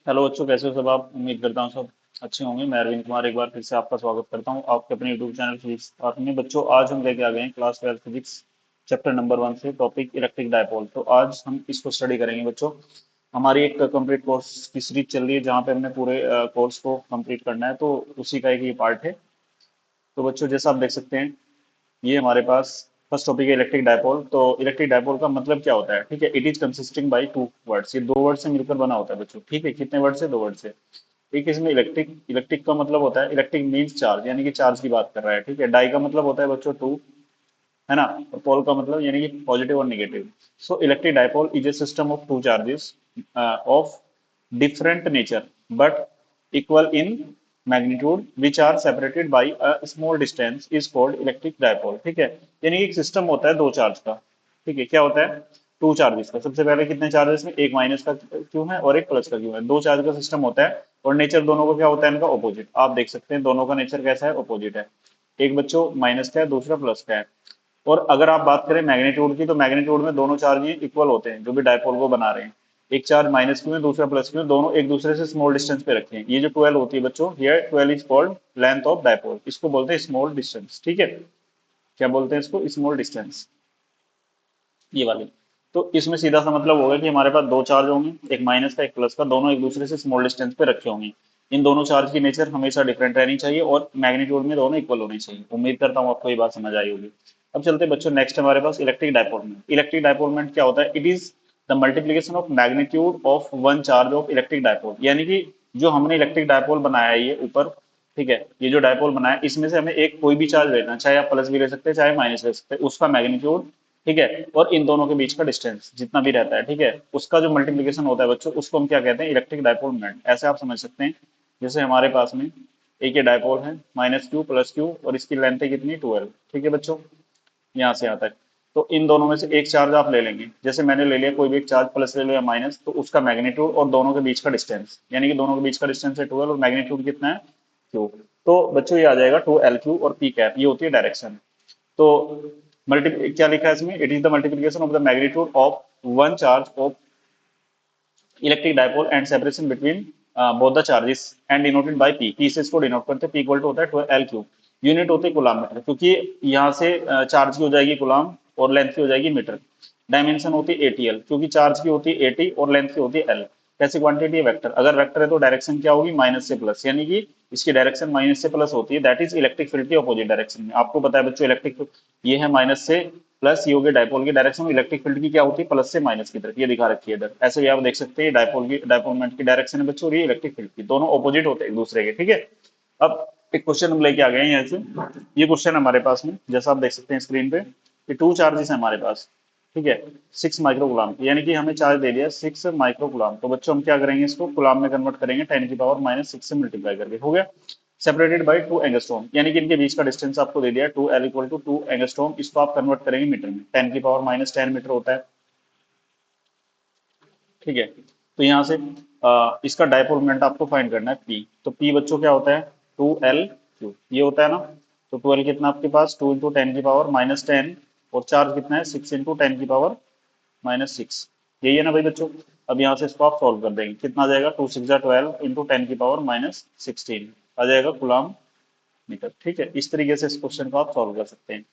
Hello बच्चों, कैसे हो सब आप। उम्मीद करता हूँ सब अच्छे होंगे। मैं अरविंद कुमार एक बार फिर से आपका स्वागत करता हूँ आपके अपने यूट्यूब चैनल फिजिक्स पार्ट में। बच्चों, आज हम लेके आ गए हैं क्लास 12 फिजिक्स चैप्टर नंबर 1 से टॉपिक इलेक्ट्रिक डायपोल। तो आज हम इसको स्टडी करेंगे बच्चों। हमारी एक कंप्लीट कोर्स की सीरीज चल रही है जहाँ पे हमने पूरे कोर्स को कंप्लीट करना है, तो उसी का एक ये पार्ट है। तो बच्चों, जैसा आप देख सकते हैं, ये हमारे पास फर्स्ट टॉपिक है इलेक्ट्रिक डायपोल। तो इलेक्ट्रिक डायपोल का मतलब क्या होता है, ठीक है। It is consisting by two words. ये दो वर्ड से मिलकर बना होता है बच्चों, ठीक है। कितने वर्ड से? दो वर्ड से। एक इसमें इलेक्ट्रिक, इलेक्ट्रिक का मतलब होता है, इलेक्ट्रिक मीन्स चार्ज, यानी कि चार्ज की बात कर रहा है, ठीक है। डाई का मतलब होता है बच्चों टू, है ना। और पोल का मतलब यानी कि पॉजिटिव और negative. So electric dipole is a system of two charges of different nature but equal in magnitude which are separated by a small distance is called electric dipole, ठीक है। यानी कि एक सिस्टम होता है दो चार्ज का, ठीक है। क्या होता है? टू चार्जेस का। सबसे पहले कितने चार्जेस में? एक माइनस का क्यों है और एक प्लस का क्यों है। दो चार्ज का सिस्टम होता है और नेचर दोनों का क्या होता है? इनका ऑपोजिट। आप देख सकते हैं दोनों का नेचर कैसा है? ऑपोजिट है। एक बच्चों माइनस का है, दूसरा प्लस का है। और अगर आप बात करें मैग्नीट्यूड की, तो मैग्नीट्यूड में दोनों चार्ज ही इक्वल होते हैं जो भी डायपोल को बना रहे हैं। एक चार्ज माइनस क्यू है, दूसरा प्लस क्यू है, दोनों एक दूसरे से स्मॉल डिस्टेंस पे रखे हैं। ये जो 12 होती है बच्चों, ये 12 is called length of dipole. इसको बोलते हैं स्मॉल डिस्टेंस, ठीक है। क्या बोलते हैं इसको? स्मॉल डिस्टेंस, ये वाली। तो इसमें सीधा सा मतलब होगा कि हमारे पास दो चार्ज होंगे, एक माइनस का एक प्लस का, दोनों एक दूसरे से स्मॉल डिस्टेंस पे रखे होंगे। इन दोनों चार्ज की नेचर हमेशा डिफरेंट रहनी चाहिए और मैग्नीट्यूड में दोनों इक्वल होनी चाहिए। उम्मीद करता हूँ आपको ये बात समझ आई होगी। अब चलते हैं बच्चों नेक्स्ट हमारे पास इलेक्ट्रिक डायपोलमेंट। इलेक्ट्रिक डायपोलमेंट क्या होता है? It is the multiplication of magnitude of one charge of electric dipole. यानी कि जो हमने इलेक्ट्रिक डायपोल बनाया है ये ऊपर, ठीक है, ये जो डायपोल बनाया है इसमें से हमें एक कोई भी चार्ज लेना है, चाहे आप प्लस भी ले सकते हैं चाहे माइनस ले सकते हैं, उसका मैग्नीट्यूड, ठीक है, और इन दोनों के बीच का डिस्टेंस जितना भी रहता है, ठीक है, उसका जो मल्टीप्लीकेशन होता है बच्चों, उसको हम क्या कहते हैं? Electric dipole moment. ऐसे आप समझ सकते हैं जैसे हमारे पास में एक ये डायपोल है, माइनस क्यू प्लस क्यू, और इसकी लेंथ है कितनी? 12, ठीक है बच्चों, यहाँ से यहाँ तक। तो इन दोनों में से एक चार्ज आप ले लेंगे, जैसे मैंने ले लिया कोई भी एक चार्ज, प्लस ले लो या माइनस, तो उसका मैग्नीट्यूड और दोनों के बीच का डिस्टेंस, यानी कि दोनों के बीच का डिस्टेंस है 12 और मैग्नीट्यूड कितना है? क्यू। तो बच्चों ये आ जाएगा 2 L क्यू और पी कैप, ये होती है डायरेक्शन। तो मल्टी क्या लिखा है इसमें? It is the multiplication of the magnitude of one charge of electric dipole and separation between both the charges and denoted by P. P से इसको डिनोट करते हैं, पी इक्वल टू होता है 12 L क्यूब। यूनिट होते हैं coulomb metre, क्योंकि यहाँ से चार्ज की हो जाएगी कूलाम और लेंथ की हो जाएगी मीटर। डायमेंशन होती है एटीएल, क्योंकि चार्ज की होती है एटी और लेंथ की होती है एल। कैसी क्वांटिटी है? वेक्टर। अगर वेक्टर है तो डायरेक्शन क्या होगी? माइनस से प्लस, यानी कि इसकी डायरेक्शन माइनस से प्लस होती है। दैट इज इलेक्ट्रिक फील्ड की अपोजिट डायरेक्शन में। आपको पता है बच्चों इलेक्ट्रिक, ये है माइनस से प्लस, ये हो गया डायपोल की डायरेक्शन। इलेक्ट्रिक फील्ड की क्या होती है? प्लस से माइनस की तरफ, ये दिखा रखी है इधर। ऐसे भी आप देख सकते हैं डायपोल की, डायपोलमेंट की डायरेक्शन है बच्चों, और ये इलेक्ट्रिक फील्ड की, दोनों अपोजिट होते हैं एक दूसरे के, ठीक है। अब एक क्वेश्चन हम लेके आ गए हैं यहाँ से। ये क्वेश्चन हमारे पास में जैसा आप देख सकते हैं स्क्रीन पे, कि टू चार्जेस है हमारे पास, ठीक है, 6 माइक्रो गुलाम, यानी कि हमें चार्ज दे दिया 6 माइक्रो गुलाम। तो बच्चों हम क्या करेंगे? इसको गुलाम में कन्वर्ट करेंगे 10 की पावर -6 से मल्टीप्लाई करके, हो गया। सेपरेटेड बाई 2 एंगस्ट्रॉम, यानी कि इनके बीच का डिस्टेंस आपको दे दिया 2L इक्वल टू 2 एंगस्ट्रॉम। इसको आप कन्वर्ट करेंगे मीटर में, 10 की पावर -10 मीटर होता है, ठीक है। तो यहाँ से इसका डायपोल मोमेंट आपको फाइंड करना है पी। तो पी बच्चों क्या होता है? 2L क्यू, ये होता है ना। तो 12 कितना आपके पास? 2 × 10 की पावर -10, और चार्ज कितना है? 6 × 10 की पावर -6, यही है ना भाई बच्चों। अब यहाँ से इसको आप सॉल्व कर देंगे, कितना आ जाएगा? 2 6 12 × 10 की पावर -16 आ जाएगा गुलाम मीटर, ठीक है। इस तरीके से इस क्वेश्चन को आप सॉल्व कर सकते हैं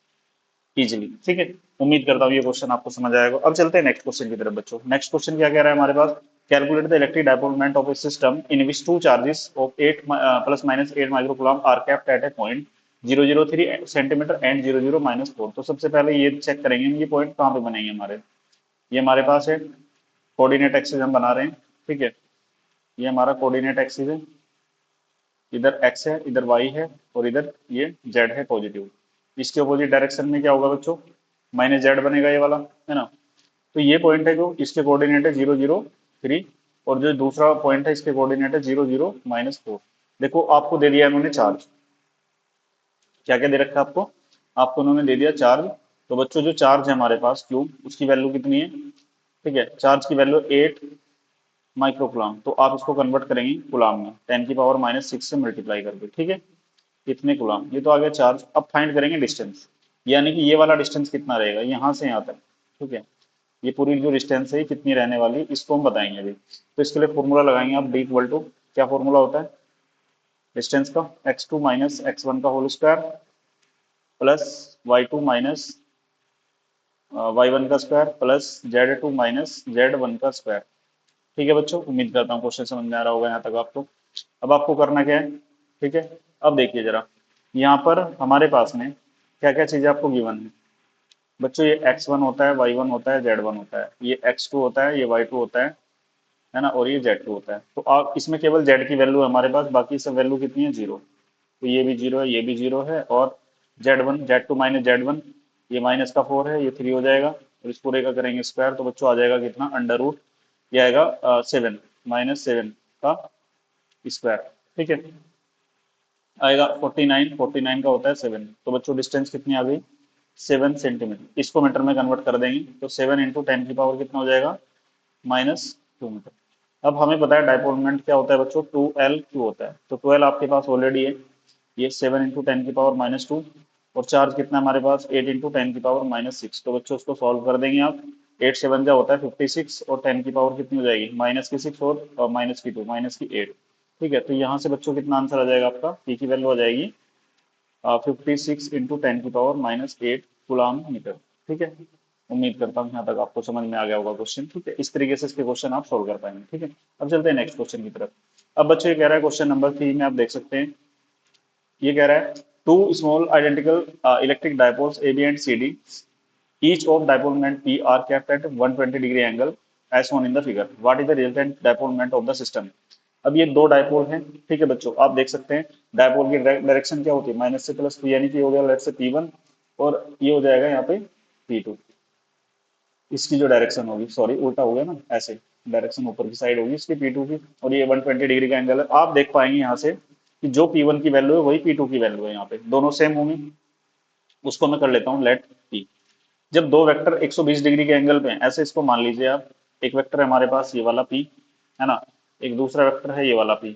इजीली, ठीक है। उम्मीद करता हूँ ये क्वेश्चन आपको समझ आएगा। अब चलते हैं नेक्स्ट क्वेश्चन की तरफ बच्चों। नेक्स्ट क्वेश्चन क्या कह रहा है हमारे पास? Calculate the electric dipole moment of a system in which two charges of 8 ± 8 microcoulomb are kept at a point 003 centimetre and 00 - 4। तो सबसे पहले ये चेक करेंगे ये पॉइंट कहाँ पे बनेंगे हमारे। ये हमारे पास है कोऑर्डिनेट एक्सिस हम बना रहे हैं, ठीक है। ये हमारा कोऑर्डिनेट एक्सिस है, इधर x है, इधर y है, और इधर ये z है पॉजिटिव। इसके अपोजिट डायरेक्शन में क्या होगा बच्चों? -z बनेगा ये वाला, है ना। तो ये पॉइंट है जो इसके कोऑर्डिनेट है 003, और जो दूसरा पॉइंट है इसके कोऑर्डिनेट है 00 - 4। देखो आपको दे दिया इन्होंने चार्ज, क्या क्या दे रखा है आपको? आपको उन्होंने दे दिया चार्ज। तो बच्चों जो चार्ज है हमारे पास क्यू, उसकी वैल्यू कितनी है? ठीक है, चार्ज की वैल्यू 8 माइक्रो कुलाम। तो आप इसको कन्वर्ट करेंगे कुलाम में 10 की पावर -6 से मल्टीप्लाई करके, ठीक है। कितने गुलाम? ये तो आ गया चार्ज। अब फाइंड करेंगे डिस्टेंस, यानी कि ये वाला डिस्टेंस कितना रहेगा यहाँ से यहाँ तक, ठीक है। ये पूरी जो डिस्टेंस है कितनी रहने वाली है, इसको हम बताएंगे अभी। तो इसके लिए फॉर्मूला लगाएंगे आप, डी इक्वल टू, क्या फॉर्मूला होता है डिस्टेंस का, x2 माइनस x1 का whole square plus y2 minus y1 का square plus z2 minus z1 का स्क्वायर। ठीक है बच्चों, उम्मीद करता हूँ क्वेश्चन समझ में आ रहा होगा यहाँ तक आपको। अब आपको करना क्या है, ठीक है, अब देखिए जरा, यहाँ पर हमारे पास में क्या क्या चीजें आपको गिवन है बच्चों। ये x1 होता है, y1 होता है, z1 होता है, ये x2 होता है, ये y2 होता है ना, और ये z2 होता है। तो आप इसमें केवल z की वैल्यू है हमारे पास, बाकी सब वैल्यू कितनी है, जीरो। तो ये भी जीरो है, ये भी जीरो है, और z2 माइनस z1, ये माइनस का 4 है, ये 3 हो जाएगा, और इस पूरे का करेंगे स्क्वायर, तो बच्चों आ जाएगा कितना, अंडर रूट, ये आएगा 7 माइनस 7 का स्क्वायर। ठीक है, आएगा 49, 49 का होता है 7। तो बच्चों डिस्टेंस कितनी आ गई, 7 सेंटीमीटर। इसको मीटर में कन्वर्ट कर देंगे तो 7 इंटू 10 की पावर कितना हो जाएगा, -2 मीटर। अब हमें पता है डायपोल मोमेंट क्या होता है बच्चों, 2L होता है। तो 12 आपके पास ऑलरेडी है, ये 7 इंटू 10 की पावर -2, और चार्ज कितना हमारे पास, 8 इंटू 10 की पावर -6। तो बच्चों उसको सॉल्व कर देंगे आप, 8 7 जा होता है 56, और 10 की पावर कितनी हो जाएगी, -6 और -2 -8। ठीक है, तो यहाँ से बच्चों कितना आंसर आ जाएगा आपका, पी की वैल्यू आ जाएगी 56 इंटू 10 की पावर -8 कूलाम मीटर। ठीक है, उम्मीद करता हूँ यहाँ तक आपको समझ में आ गया होगा क्वेश्चन। ठीक है, इस तरीके से इसके क्वेश्चन आप सोल्व कर पाएंगे। ठीक है, अब चलते हैं नेक्स्ट क्वेश्चन की तरफ। अब बच्चों ये कह रहा है क्वेश्चन नंबर 3 में, आप देख सकते हैं, ये कह रहा है two small identical electric dipoles A B and C D, each of dipole moment P are kept at 120 degree angle as shown in the figure. What is the resultant dipole moment of the system? अब ये दो dipole हैं। ठीक है बच्चों, आप देख सकते हैं डायपोल की डायरेक्शन क्या होती है, माइनस से प्लस, तो यानी कि हो गया लेट से P1, और ये हो जाएगा यहाँ पे P2। इसकी जो डायरेक्शन होगी, सॉरी उल्टा हो गया ना, ऐसे डायरेक्शन ऊपर की साइड होगी इसकी P2 की, और ये 120 डिग्री का एंगल है। आप देख पाएंगे यहाँ से कि जो P1 की वैल्यू है वही P2 की वैल्यू है, यहाँ पे दोनों सेम होंगी। उसको मैं कर लेता हूँ लेट P। जब दो वेक्टर 120 डिग्री के एंगल पे हैं, ऐसे इसको मान लीजिए आप, एक वेक्टर है हमारे पास ये वाला P, है ना, एक दूसरा वेक्टर है ये वाला P,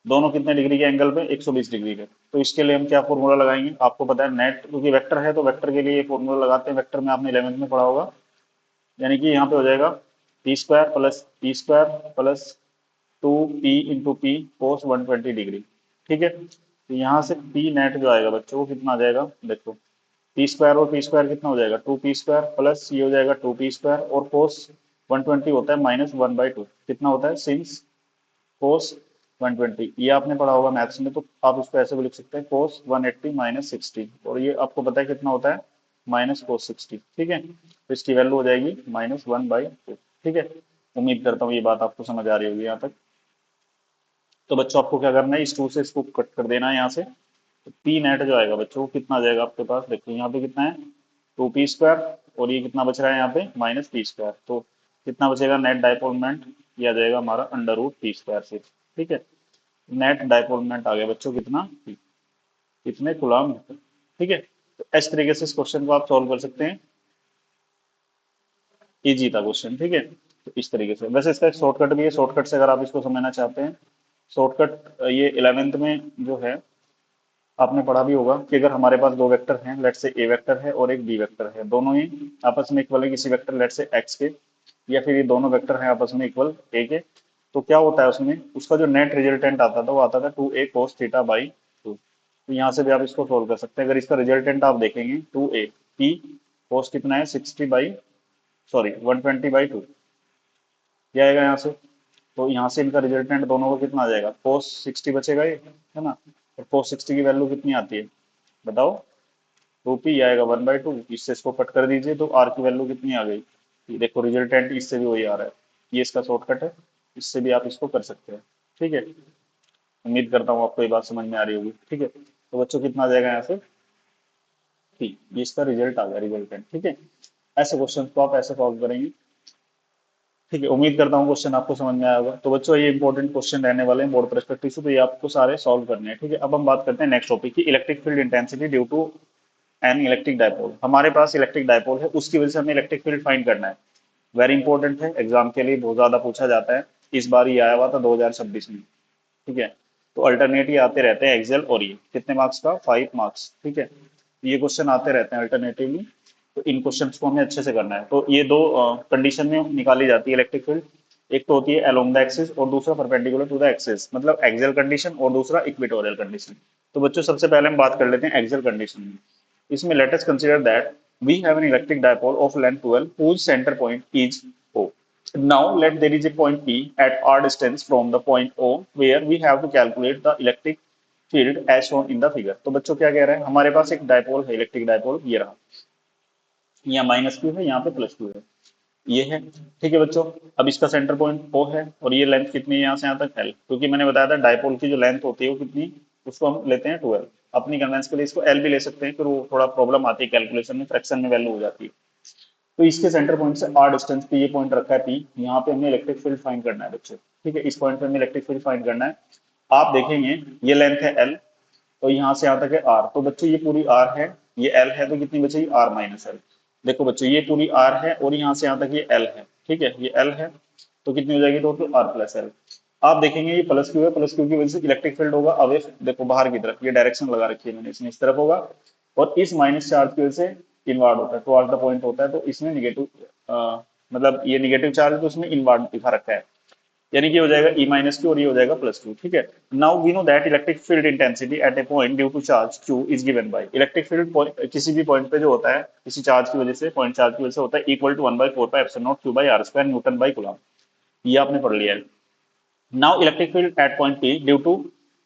दोनों कितने डिग्री के एंगल पे, 120 डिग्री के। तो इसके लिए हम क्या फॉर्मूला लगाएंगे, आपको पता है नेट, क्योंकि वेक्टर है तो वेक्टर के लिए ये फॉर्मूला लगाते हैं, वेक्टर में आपने 11th में पढ़ा होगा, यानी कि यहाँ पे हो जाएगा P square plus P square plus 2P into P cos 120 degree. ठीक है, तो यहाँ से पी नेट जो आएगा बच्चों वो कितना आ जाएगा, देखो पी स्क्वायर और पी स्क्वायर कितना हो जाएगा, 2P स्क्वायर प्लस ये हो जाएगा 2P स्क्वायर, और कोस 120 होता है -1/2, कितना होता है, सिंस कोस 120, ये आपने पढ़ा होगा मैथ्स में, तो आप इसको ऐसे भी लिख सकते हैं कोस 180 -60, और ये आपको पता है कितना होता है, -cos 60। ठीक है, तो इसकी वैल्यू हो जाएगी -1/2। ठीक है, उम्मीद करता हूँ ये बात आपको समझ आ रही होगी यहाँ तक। तो बच्चों आपको क्या करना है, इस 2 से इसको कट कर देना है यहाँ से, तो पी नेट जो आएगा बच्चों वो कितना आ जाएगा आपके पास, देखो यहाँ पे कितना है 2P स्क्वायर, और ये कितना बच रहा है यहाँ पे -P स्क्वायर, तो कितना बचेगा नेट डायपोल मोमेंट, ये आ जाएगा हमारा अंडर रूट P स्क्वायर से। ठीक है, नेट डायपोल मोमेंट आ गया बच्चों कितना, P, कितने कूलम। ठीक है, तो इस तरीके से इस क्वेश्चन को आप सॉल्व कर सकते हैं, इजी था क्वेश्चन। ठीक है, तो इस तरीके से, वैसे इसका एक शॉर्टकट भी है, शॉर्टकट से अगर आप इसको समझना चाहते हैं, शॉर्टकट ये 11th में जो है आपने पढ़ा भी होगा कि अगर हमारे पास दो वेक्टर हैं, लेट से ए वेक्टर है और एक बी वेक्टर है, दोनों ही आपस में इक्वल है किसी वेक्टर लेट से एक्स के, या फिर ये दोनों वेक्टर हैं आपस में इक्वल ए के, तो क्या होता है उसमें, उसका जो नेट रिजल्टेंट आता था वो आता था 2A cos θ/2। तो यहाँ से भी आप इसको सोल्व कर सकते हैं। अगर इसका रिजल्टेंट आप देखेंगे 2A P cos कितना है 120/2, क्या आएगा यहाँ से, तो यहाँ से इनका रिजल्टेंट दोनों को कितना आ जाएगा, cos 60 बचेगा ये, है ना, और cos 60 की वैल्यू कितनी आती है बताओ, 2P आएगा 1/2, इससे इसको कट कर दीजिए तो R की वैल्यू कितनी आ गई, ये देखो रिजल्टेंट इससे भी वही आ रहा है, ये इसका शॉर्टकट है, इससे भी आप इसको कर सकते हैं। ठीक है, उम्मीद करता हूँ आपको ये बात समझ में आ रही होगी। ठीक है, तो बच्चों कितना आ जाएगा यहाँ से P, ये इसका रिजल्ट आ गया रिजल्टेंट। ठीक है, ऐसे क्वेश्चन को आप ऐसे सॉल्व करेंगे। ठीक है, उम्मीद करता हूँ क्वेश्चन आपको समझ में आया होगा। तो बच्चों ये इंपॉर्टेंट क्वेश्चन रहने वाले हैं बोर्ड पर्सपेक्टिव से, तो ये आपको सारे सॉल्व करने हैं। ठीक है, अब हम बात करते हैं नेक्स्ट टॉपिक की, electric field intensity due to an electric dipole. हमारे पास इलेक्ट्रिक डायपोल है, उसकी वजह से हमें इलेक्ट्रिक फील्ड फाइंड करना है। वेरी इंपॉर्टेंट है, एग्जाम के लिए बहुत ज्यादा पूछा जाता है, इस बार ये आया हुआ था 2026 में। ठीक है, तो अल्टरनेट ये आते रहते हैं एक्सेल, और ये कितने मार्क्स का, 5 मार्क्स। ठीक है, ये क्वेश्चन आते रहते हैं अल्टरनेटिवली, तो इन क्वेश्चंस को हमें अच्छे से करना है। तो ये दो कंडीशन में निकाली जाती है इलेक्ट्रिक फील्ड, एक तो होती है अलोंग द एक्सिस और दूसरा परपेंडिकुलर टू द एक्सिस, मतलब एक्सियल कंडीशन और दूसरा इक्वेटोरियल कंडीशन। तो बच्चों सबसे पहले हम बात कर लेते हैं एक्सियल कंडीशन में। इसमें let us consider that we have an electric dipole of length 12 whose center point is O. Now let there is a point P at r distance from the point O where we have to calculate the electric field as shown in the figure। तो बच्चों क्या कह रहे हैं, हमारे पास एक dipole है, electric dipole ये रहा, यहाँ -q है, यहाँ पे +q है, ये है, ठीक है बच्चों। अब इसका सेंटर पॉइंट O है और ये लेंथ कितनी है यहाँ से यहाँ तक L, क्योंकि मैंने बताया था डायपोल की जो लेंथ होती है वो कितनी, उसको हम लेते हैं 12। अपनी कन्वेंस के लिए इसको L भी ले सकते हैं, फिर वो थोड़ा प्रॉब्लम आती है कैलकुलेशन में, फ्रैक्शन में वैल्यू हो जाती है। तो इसके सेंटर पॉइंट से r डिस्टेंस पे ये पॉइंट रखा है P, यहाँ पे हमें इलेक्ट्रिक फील्ड फाइंड करना है बच्चों, ठीक है। इस पॉइंट पे हमें इलेक्ट्रिक फील्ड फाइंड करना है। आप देखेंगे ये लेंथ है L, तो यहाँ से यहाँ तक है R, तो बच्चों ये पूरी R है, ये L है, तो कितनी बचेगी R माइनस L। देखो बच्चों ये पूरी R है और यहाँ से यहाँ तक ये L है, ठीक है, ये L है, तो कितनी हो जाएगी टोटल R प्लस L। आप देखेंगे ये प्लस क्यू है, प्लस क्यू की वजह से इलेक्ट्रिक फील्ड होगा अवे, देखो बाहर की तरफ, ये डायरेक्शन लगा रखी है मैंने, इसमें इस तरफ होगा, और इस माइनस चार्ज की वजह से इनवर्ड होता है, टुवर्ड्स द पॉइंट होता है, तो इसमें निगेटिव, मतलब ये निगेटिव चार्ज है तो इसमें इनवर्ड दिखा रखा है, यानी कि हो जाएगा E माइनस क्यू और ये हो जाएगा प्लस क्यू, ठीक है। Now we know that electric field intensity at a point due to charge Q is given by, electric field किसी भी पॉइंट पे जो होता है किसी चार्ज की वजह से, पॉइंट चार्ज की वजह से होता है, equal to 1/4πε0 Q/r² newton by coulomb, ये आपने पढ़ लिया है। Now electric field at point P due to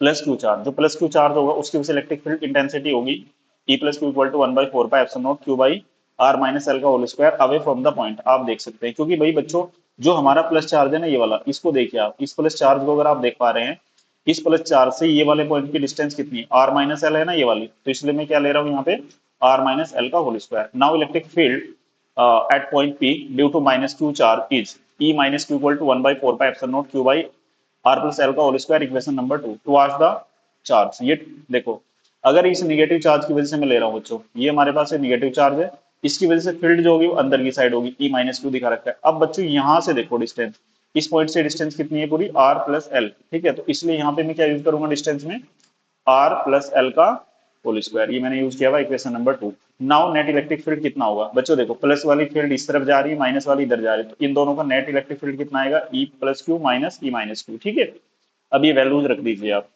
plus Q charge, जो प्लस क्यू चार्ज होगा उसकी वजह से इलेक्ट्रिक फील्ड इंटेंसिटी होगी E plus Q equal to 1/4πε0 Q/r-L का whole square away from the point. आप देख सकते हैं, क्योंकि भाई बच्चों जो हमारा प्लस चार्ज है ना ये वाला, इसको देखिए आप, इस प्लस चार्ज को अगर आप देख पा रहे हैं, इस प्लस चार्ज से ये वाले पॉइंट की डिस्टेंस कितनी है, r-L है ना ये वाली, तो इसलिए मैं क्या ले रहा हूँ यहाँ पे r-L का whole square. Now electric field at point P due to minus q charge is E minus q equal to 1/4πε0 Q/r plus L का whole square, equation number 2 towards the charge. ये देखो अगर इस निगेटिव चार्ज की वजह से मैं ले रहा हूँ बच्चों, ये हमारे पास निगेटिव चार्ज है, इसकी वजह से फील्ड जो होगी वो अंदर की साइड होगी, E माइनस क्यू दिखा रखा है। अब बच्चों यहाँ से देखो डिस्टेंस, इस पॉइंट से डिस्टेंस कितनी है पूरी R प्लस L, ठीक है, तो इसलिए यहाँ पे मैं क्या यूज करूंगा डिस्टेंस में R प्लस L का होल स्क्वायर, ये मैंने यूज किया हुआ equation number 2। Now net electric field कितना होगा बच्चों, देखो प्लस वाली फील्ड इस तरफ जा रही है, माइनस वाली इधर जा रही है, तो इन दोनों का नेट इलेक्ट्रिक फील्ड कितना आएगा, E plus Q minus E minus Q, ठीक है। अब ये वैल्यूज रख दीजिए आप,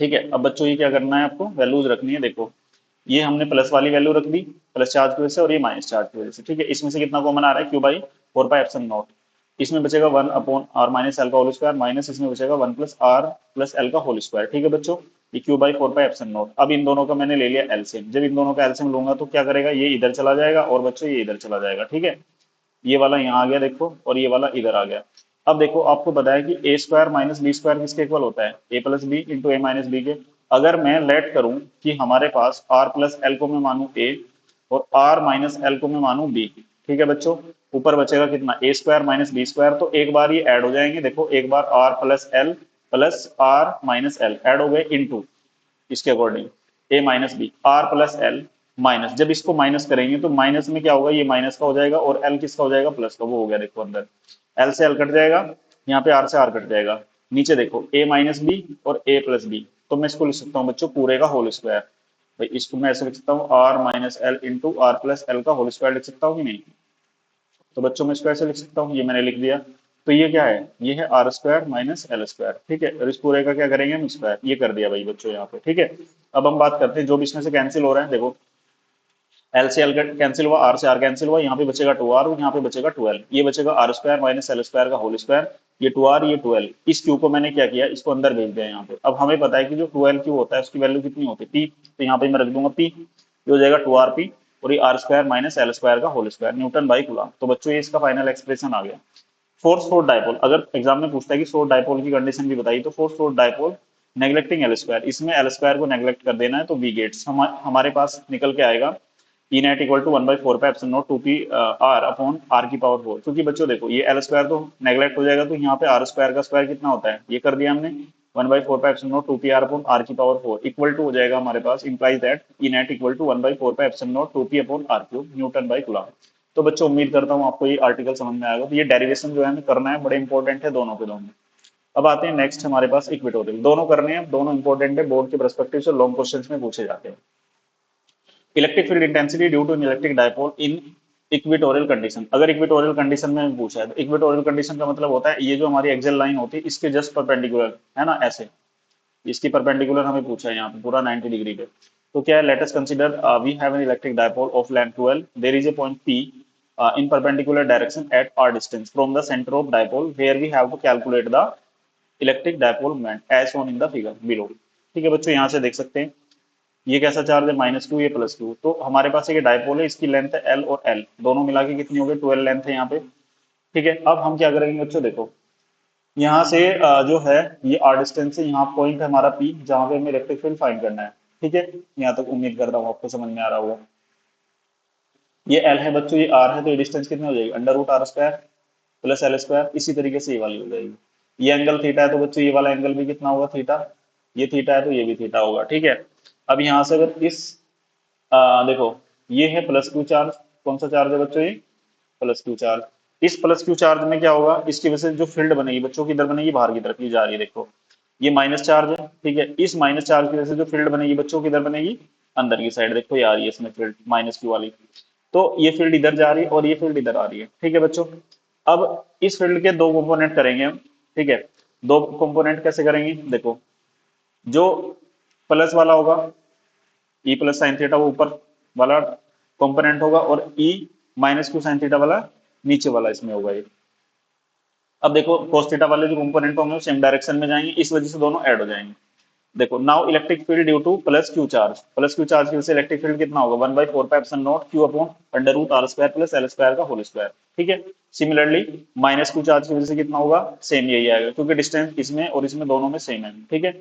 ठीक है। अब बच्चों ये क्या करना है, आपको वैल्यूज रखनी है। देखो ये हमने प्लस वाली वैल्यू रख दी प्लस चार्ज की वजह से, और ये माइनस चार्ज की वजह से, ठीक है। इसमें से कितना कॉमन आ रहा है, Q/4πε0, इसमें बचेगा 1/r-L का होल स्क्वायर, माइनस इसमें बचेगा 1+r+L का होल स्क्वायर, ठीक है बच्चों, ये Q/4πε0। अब इन दोनों का मैंने ले लिया एलसीएम, जब इन दोनों का एलसीएम लूंगा तो क्या करेगा, ये इधर चला जाएगा और बच्चों ये इधर चला जाएगा, ठीक है। ये वाला यहाँ आ गया देखो, और ये वाला इधर आ गया। अब देखो आपको बताया कि a square minus B square किसके इक्वल होता है, a plus B into A minus B के। अगर मैं लेट करूं कि हमारे पास r प्लस एल को मैं मानू a और r माइनस एल को मैं मानू b, ठीक है बच्चों, ऊपर बचेगा कितना a square minus B square, तो एक बार ये ऐड हो जाएंगे, देखो एक बार r plus L plus r minus L add हो गए इनटू इसके according a minus B, r plus L minus, जब इसको माइनस करेंगे तो माइनस में क्या होगा, ये माइनस का हो जाएगा और l किसका हो जाएगा, प्लस का, वो हो गया देखो अंदर, l से l कट जाएगा, यहाँ पे r से r कट जाएगा, नीचे देखो a माइनस बी और a प्लस बी, तो मैं इसको लिख सकता हूँ बच्चों पूरे का होल स्क्वायर। भाई इसको मैं ऐसे लिख सकता हूँ r minus L into r plus L का होल स्क्वायर लिख सकता हूँ कि नहीं, तो बच्चों मैं इसको ऐसे लिख सकता हूँ, ये मैंने लिख दिया। तो ये क्या है, ये है R square minus L square, ठीक है, और इस पूरे का क्या करेंगे हम स्क्वायर, ये कर दिया भाई बच्चों यहाँ पे, ठीक है। अब हम बात करते हैं जो भी इसमें से कैंसिल हो रहा है, देखो एल से एल कैंसिल हुआ, आर से आर कैंसिल हुआ, यहाँ पे बचेगा 2r और यहाँ पे बचेगा 12, ये बचेगा R square minus L square का होल स्क्वायर, ये 2r ये 12, इस क्यू को मैंने क्या किया, इसको अंदर भेज दिया यहाँ पे। अब हमें पता है कि जो 12 क्यू होता है उसकी वैल्यू कितनी होती है p, तो यहाँ पे मैं रख दूंगा p, ये हो जाएगा 2rp और ये R square minus L square का whole square newton by coulomb. तो बच्चों ये इसका फाइनल एक्सप्रेशन आ गया। फोर्स फोर्स डायपोल, अगर एग्जाम में पूछता है कि फोर्स डायपोल की कंडीशन भी बताइए, तो force force dipole neglecting L square, इसमें एल स्क्वायर को नेग्लेक्ट कर देना है, तो वी गेट्स हमारे पास निकल के आएगा E net equal to 1/4πε0 2p r upon r की पावर 4, क्योंकि बच्चों देखो ये एल स्क्वायर तो नेग्लेक्ट हो जाएगा, तो यहाँ पे आर स्क्वायर का स्क्वायर कितना होता है, ये कर दिया हमने 1/4πε0 2p r अपॉन r की पावर 4 इक्वल टू हो जाएगा हमारे पास, implies that E net equal to 1/4πε0 2p upon r cube newton by coulomb. तो बच्चों उम्मीद करता हूँ आपको ये आर्टिकल समझ में आएगा। तो ये डेरिवेशन जो है हमें करना है, बड़े इंपॉर्टेंट है दोनों के दोनों। अब आते हैं नेक्स्ट हमारे पास इक्वेटोरियल, दोनों करने हैं, दोनों इंपॉर्टेंट है, बोर्ड के परस्पेक्टिव से लॉन्ग क्वेश्चंस में पूछे जाते हैं। Electric field intensity due to an electric dipole in equatorial condition. अगर इक्वेटोरियल कंडीशन में पूछा है तो इक्वेटोरियल कंडीशन का मतलब होता है ये जो हमारी एक्सियल लाइन होती है इसके जस्ट परपेंडिकुलर, है ना, ऐसे इसकी परपेंडिकुलर हमें पूछा है यहाँ पे पूरा 90 डिग्री पे। तो क्या है, let us consider we have an electric dipole of length 12, there is a point P in perpendicular direction at r distance from the center of dipole where we have to calculate the electric dipole moment as shown in the figure below। ठीक है बच्चों, यहाँ से देख सकते हैं ये कैसा चार्ज है -q, ये +q। तो हमारे पास एक डायपोल है, इसकी लेंथ है L और L, दोनों मिला के कितनी हो गई 12 लेंथ है यहाँ पे। ठीक है, अब हम क्या करेंगे बच्चों, देखो यहाँ से जो है ये r डिस्टेंस है, यहाँ पॉइंट है हमारा P जहाँ पे हमें इलेक्ट्रिक फील्ड फाइंड करना है। ठीक है, यहाँ तक उम्मीद करता हूँ आपको समझ में आ रहा होगा। ये L है बच्चों, ये R है, तो ये डिस्टेंस कितनी हो जाएगी √r² प्लस L²। इसी तरीके से ये वाली हो जाएगी। ये एंगल थीटा है तो बच्चों ये वाला एंगल भी कितना होगा थीटा, ये थीटा है तो ये भी थीटा होगा। ठीक है, अब यहाँ से अगर इस देखो ये है +q चार्ज, कौन सा चार्ज है बच्चों, ये +q चार्ज। इस +q चार्ज में क्या होगा, इसकी वजह से जो फील्ड बनेगी बच्चों किधर बनेगी, बाहर की तरफ ही जा रही है। देखो ये माइनस चार्ज है, ठीक है, इस माइनस चार्ज की वजह से जो फील्ड बनेगी बच्चों किधर बनेगी, अंदर की साइड। देखो ये आ रही है इसमें फील्ड -q वाली, तो ये फील्ड इधर जा रही है और ये फील्ड इधर आ रही है। ठीक है बच्चों, अब इस फील्ड के दो कंपोनेंट करेंगे हम। ठीक है, दो कंपोनेंट कैसे करेंगे, देखो जो प्लस वाला होगा E प्लस साइन थीटा वो ऊपर वाला कंपोनेंट होगा और E -q साइन थीटा वाला नीचे वाला इसमें होगा ये। अब देखो cos थीटा वाले जो कंपोनेंट होंगे वो सेम डायरेक्शन में जाएंगे, इस वजह से दोनों ऐड हो जाएंगे। देखो now electric field due to +q charge, +q charge की वजह से इलेक्ट्रिक फील्ड कितना होगा 1/4πε0q/√r² प्लस L² का होल स्क्वायर। ठीक है, सिमिलरली -q चार्ज की वजह से कितना होगा, सेम यही आएगा क्योंकि डिस्टेंस इसमें और इसमें दोनों में सेम है। ठीक है,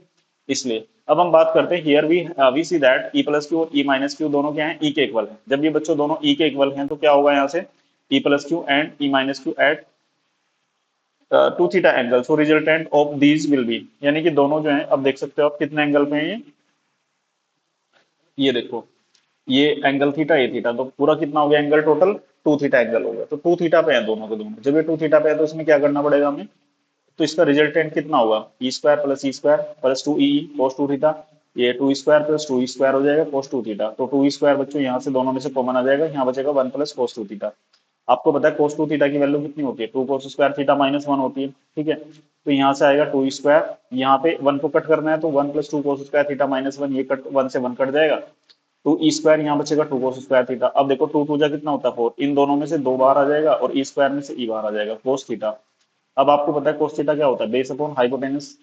इसलिए अब हम बात करते हैं here we see that E+q और E-q दोनों क्या है, E के इक्वल है। जब ये बच्चों दोनों E के इक्वल हैं तो क्या होगा, यहाँ से E+q and E-q at 2 theta angle, so resultant of these will be, यानी कि दोनों जो है, अब देख सकते हो आप कितने एंगल पे हैं ये देखो ये एंगल थीटा, ये थीटा, तो पूरा कितना हो गया एंगल टोटल 2 थीटा एंगल हो गया। तो 2 थीटा पे है दोनों के दोनों। जब ये 2 थीटा पे है तो इसमें क्या करना पड़ेगा हमें, तो इसका रिजल्टेंट कितना होगा E² + E² plus 2E cos 2 theta, ये 2E² + 2E² हो जाएगा cos 2 थीटा। तो 2E² बच्चों यहाँ से दोनों में से कॉमन आ जाएगा, यहाँ बचेगा 1 + cos 2 थीटा। आपको पता है cos 2 थीटा की वैल्यू कितनी होती है, 2 cos² थीटा -1 होती है। ठीक है, तो यहाँ से आएगा 2E², यहाँ पे 1 को कट करना है तो 1 + 2 cos² थीटा -1, ये कट 1 से 1 कट जाएगा, 2E², यहाँ बचेगा 2 cos² थीटा। अब देखो 2 2 जा कितना होता है 4, इन दोनों में से 2 बाहर आ जाएगा और E² में से E बाहर आ जाएगा cos थीटा। अब आपको पता है cos थीटा क्या होता है, बेस अपॉन हाइपोटेनस।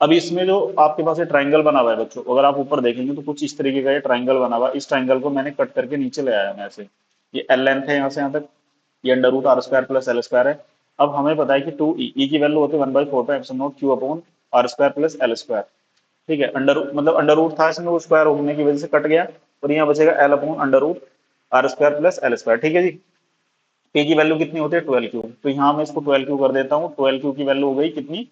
अब इसमें जो आपके पास ये ट्राइंगल बना हुआ है बच्चों, अगर आप ऊपर देखेंगे तो कुछ इस तरीके का ये ट्राइंगल बना हुआ है। इस ट्राइंगल को मैंने कट करके नीचे ले आया मैं ऐसे, ये L लेंथ है यहाँ से यहाँ तक, ये √r² प्लस L² है। अब हमें पता है कि 2E की वैल्यू होती है 1/4πε0q/r² प्लस L²। ठीक है, मतलब अंडर रूट था इसमें, वो स्क्वायर होने की वजह से कट गया और यहाँ बचेगा L/√r² प्लस L²। ठीक है जी, P की वैल्यू कितनी होती है 12q, तो यहाँ मैं इसको 12q कर देता हूँ। 12q की वैल्यू हो गई कितनी,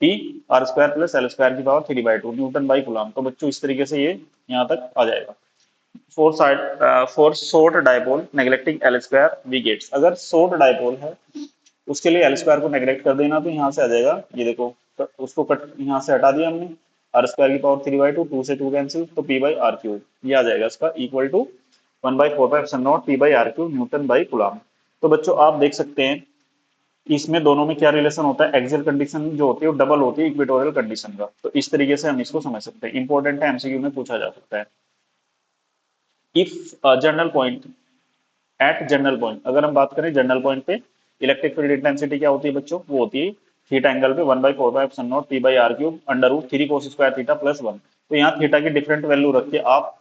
P r² प्लस L² की पावर 3/2 न्यूटन बाई कूलम। तो बच्चों इस तरीके से ये यहाँ तक आ जाएगा। For short dipole neglecting L² we gets, अगर शॉर्ट डायपोल है उसके लिए L² को नेग्लेक्ट कर देना तो यहाँ से आ जाएगा, ये देखो तो उसको कट यहाँ से हटा दिया हमने, r² की पावर 3/2, 2 से 2 कैंसिल, तो P/r³ ये आ जाएगा इसका equal to 1/4πε0 newton by coulomb. तो बच्चों आप देख सकते हैं इसमें दोनों में क्या रिलेशन होता है, एक्सियल कंडीशन जो होती है वो डबल होती है इक्वेटोरियल कंडीशन का। तो इस तरीके से हम इसको समझ सकते हैं, इंपॉर्टेंट है, एमसीक्यू में पूछा जा सकता है। If general point at general point, अगर हम बात करें जनरल पॉइंट पे इलेक्ट्रिक फील्ड इंटेंसिटी क्या होती है बच्चों, वो होती है थीटा एंगल पे 1/4πε0 P/r³ √3 cos² थीटा प्लस 1। तो यहाँ थीटा की डिफरेंट वैल्यू रख के आप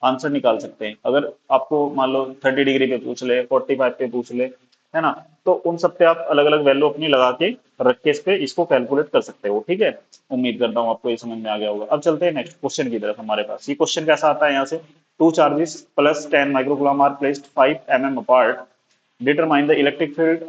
आंसर निकाल सकते हैं। अगर आपको मान लो 30 डिग्री पे पूछ ले, 45 पे पूछ ले, है ना, तो उन सब पे आप अलग अलग वैल्यू अपनी लगा के रख के इस पे इसको कैलकुलेट कर सकते हो। ठीक है, उम्मीद करता हूँ आपको ये समझ में आ गया होगा। अब चलते हैं नेक्स्ट क्वेश्चन की तरफ। हमारे पास ये क्वेश्चन कैसा आता है, यहाँ से 2 charges plus 10 microcoulomb are placed 5 mm apart, determine the electric field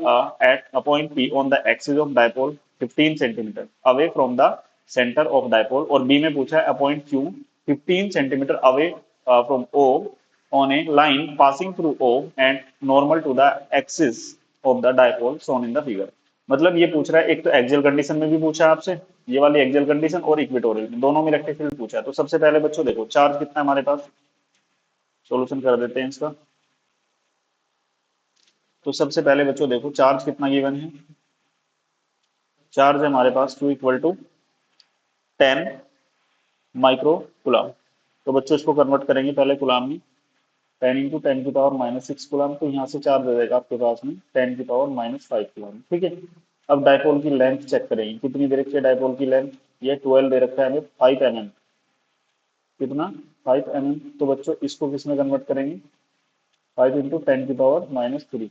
at a point P on the axis of dipole 15 centimeter away from the center of dipole, और B में पूछा है a point Q 15 centimeter away from O on a line passing through O and normal to the axis of the dipole shown in the figure। मतलब ये पूछ रहा है, एक तो एक्सियल कंडीशन में भी पूछा है आपसे, ये वाली एक्सियल कंडीशन, और इक्वेटोरियल में, दोनों में इलेक्ट्रिक फील्ड पूछा है। तो सबसे पहले बच्चों देखो चार्ज कितना है हमारे पास, सॉल्यूशन कर देते हैं इसका। तो सबसे पहले बच्चों देखो चार्ज कितना गिवन है। चार्ज है हमारे पास Q equal to 10 micro coulomb. तो बच्चों इसको कन्वर्ट करेंगे पहले कुलाम में। 10 इंटू 10⁻⁶ कुलाम, तो यहाँ से चार्ज हो जाएगा आपके पास में 10⁻⁵ कुलाम। ठीक है। अब डायपोल की लेंथ चेक करेंगे, कितनी दे रखी है डायपोल की लेंथ, ये 12 दे रखा है हमें 5 mm। कितना 5 mm। तो बच्चों इसको किस में कन्वर्ट करेंगे, 5 इंटू 10⁻⁻3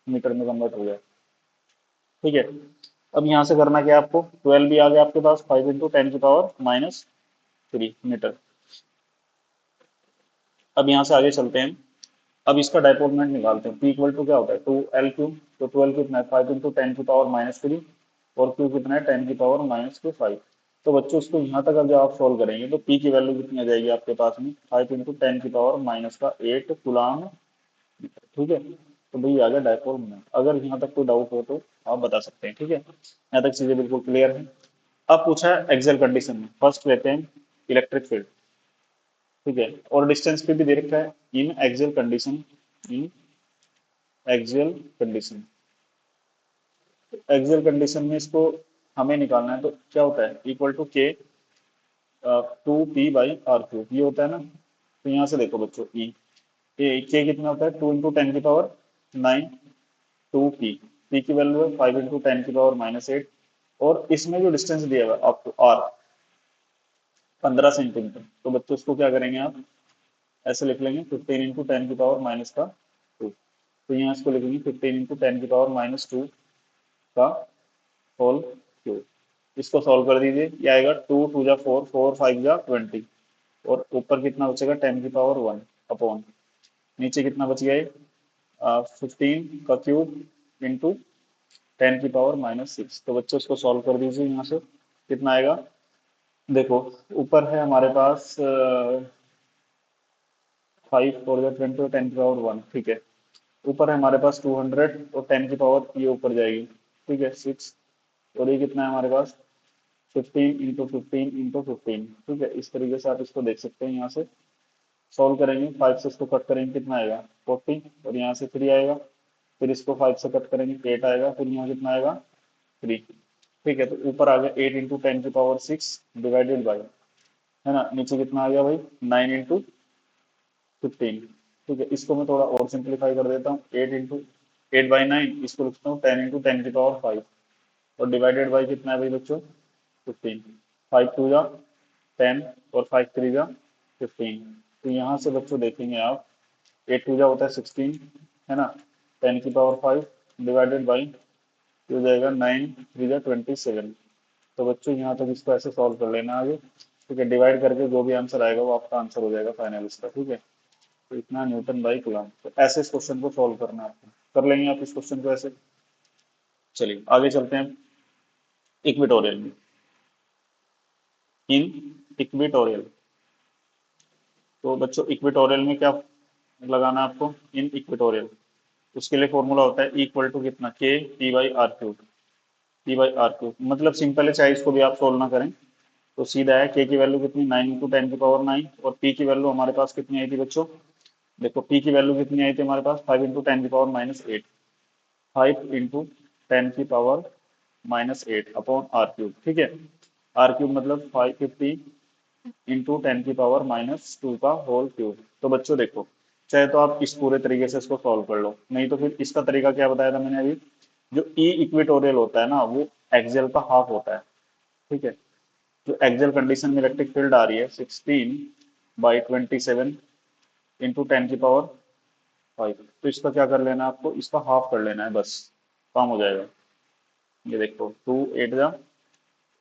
मीटर में कन्वर्ट हो गया। ठीक है। अब यहाँ से करना क्या है आपको, 12 भी आ गया आपके पास, 5 इंटू 10⁻⁻3 मीटर। अब यहाँ से आगे चलते हैं। अब इसका डायपोल मोमेंट निकालते हैं। P इक्वल टू क्या होता है 2L3। तो 12 कितना है 5 इंटू 10⁻⁻3 और Q कितना है 10⁻⁵। तो बच्चों इसको यहाँ तक अब जब आप सोल्व करेंगे तो P की वैल्यू कितनी आ जाएगी आपके पास में 5 इंटू 10⁻⁸ कुलाम। ठीक है। तो भाई आ गया डायपोल मोमेंट। अगर यहाँ तक कोई डाउट हो तो आप बता सकते हैं। ठीक है, यहाँ तक चीजें बिल्कुल क्लियर है। अब पूछा है एक्सियल कंडीशन में, फर्स्ट लेते हैं इलेक्ट्रिक फील्ड। ठीक है, और डिस्टेंस पे भी दे रखा है इन एक्सियल कंडीशन। इन एक्सियल कंडीशन, एक्सियल कंडीशन में इसको हमें निकालना है। तो क्या होता है इक्वल टू के 2P/r3 ये होता है ना। तो यहाँ से देखो बच्चों ई के कितना होता है 2 इंटू 10⁹ 2P। P की वैल्यू है 5 इंटू 10⁻⁻8 और इसमें जो डिस्टेंस दिया हुआ है आपको R 15 सेंटीमीटर। तो बच्चों इसको क्या करेंगे आप ऐसे लिख लेंगे 15 इंटू 10⁻⁻2। तो यहाँ इसको लिखेंगे 15 इंटू 10⁻⁻2 का होल क्यूब। इसको सॉल्व कर दीजिए, ये आएगा 2 2 जा 4 4 5 जा 20 और ऊपर कितना बचेगा 10⁻1 अपॉन नीचे कितना बच गया 15 का क्यूब इंटू 10⁻⁻6। तो बच्चों इसको सॉल्व कर दीजिए, यहाँ से कितना आएगा देखो ऊपर है हमारे पास 5 4 जा 20 और 10⁻1। ठीक है, ऊपर है हमारे पास 200 और 10 की पावर ये ऊपर जाएगी। ठीक है 6 और ये कितना है हमारे पास 15 इंटू 15 इंटू 15। ठीक है, इस तरीके से आप इसको देख सकते हैं। यहाँ से सॉल्व करेंगे 5 से इसको कट करेंगे कितना आएगा 40 और यहाँ से 3 आएगा। फिर इसको 5 से कट करेंगे 8 आएगा, फिर यहाँ कितना आएगा 3। ठीक है, तो ऊपर आ गया 8 इंटू 10⁻6 डिवाइडेड बाई, है ना, नीचे कितना आ गया भाई 9 इंटू 15। ठीक है, इसको मैं थोड़ा और सिंप्लीफाई कर देता हूँ 8/9 इसको लिखता हूँ 10 इंटू 10⁵ और डिवाइडेड बाई कितना है भाई बच्चों 15। 5 2 जा 10 और 5 3 जा 15। तो यहाँ से बच्चों देखेंगे आप 8 2 जा होता है 16, है ना, 10⁵ डिवाइडेड बाई हो जाएगा 9 3 जा 27। तो बच्चों यहाँ तक इसको ऐसे सॉल्व कर लेना आगे। ठीक है, डिवाइड करके जो भी आंसर आएगा वो आपका आंसर हो जाएगा फाइनल इसका। ठीक है, तो इतना न्यूटन बाई कूलम। तो ऐसे इस क्वेश्चन को सॉल्व करना है आपको, कर लेंगे आप इस क्वेश्चन को ऐसे। चलिए आगे चलते हैं इक्वेटोरियल में। इन इक्वेटोरियल, तो बच्चों इक्वेटोरियल में क्या लगाना है आपको, इन इक्वेटोरियल उसके लिए फॉर्मूला होता है इक्वल टू कितना के P/r3। P/r3 मतलब सिंपल है, चाहे इसको भी आप सोल्व ना करें तो सीधा है। के की वैल्यू कितनी 9 इंटू 10⁹ और पी की वैल्यू हमारे पास कितनी आई थी बच्चों, देखो पी की वैल्यू कितनी आई थी हमारे पास 5 इंटू 10⁻⁻8। 5 into 10⁻⁻8 upon r3। ठीक है, r3 मतलब 550 इंटू 10⁻⁻2 का होल क्यूब। तो बच्चों देखो चाहे तो आप इस पूरे तरीके से इसको सॉल्व कर लो, नहीं तो फिर इसका तरीका क्या बताया था मैंने अभी, जो ई इक्वेटोरियल होता है ना वो एक्सियल का हाफ होता है। ठीक है, जो एक्सियल कंडीशन में इलेक्ट्रिक फील्ड आ रही है 16/27 इंटू 10⁻5। तो इसका क्या कर लेना है आपको, इसका हाफ कर लेना है, बस काम हो जाएगा। ये देखो 2 8 जा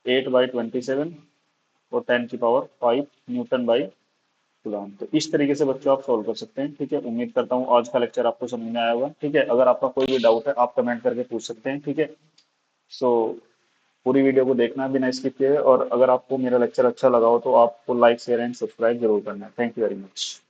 8/27 और 10⁻5 न्यूटन बाई कूलम। तो इस तरीके से बच्चों आप सोल्व कर सकते हैं। ठीक है, उम्मीद करता हूँ आज का लेक्चर आपको समझ में आया होगा। ठीक है, अगर आपका कोई भी डाउट है आप कमेंट करके पूछ सकते हैं। ठीक है, सो पूरी वीडियो को देखना बिना स्किप किए, और अगर आपको मेरा लेक्चर अच्छा लगा हो तो आपको लाइक शेयर एंड सब्सक्राइब जरूर करना है। Thank you very much.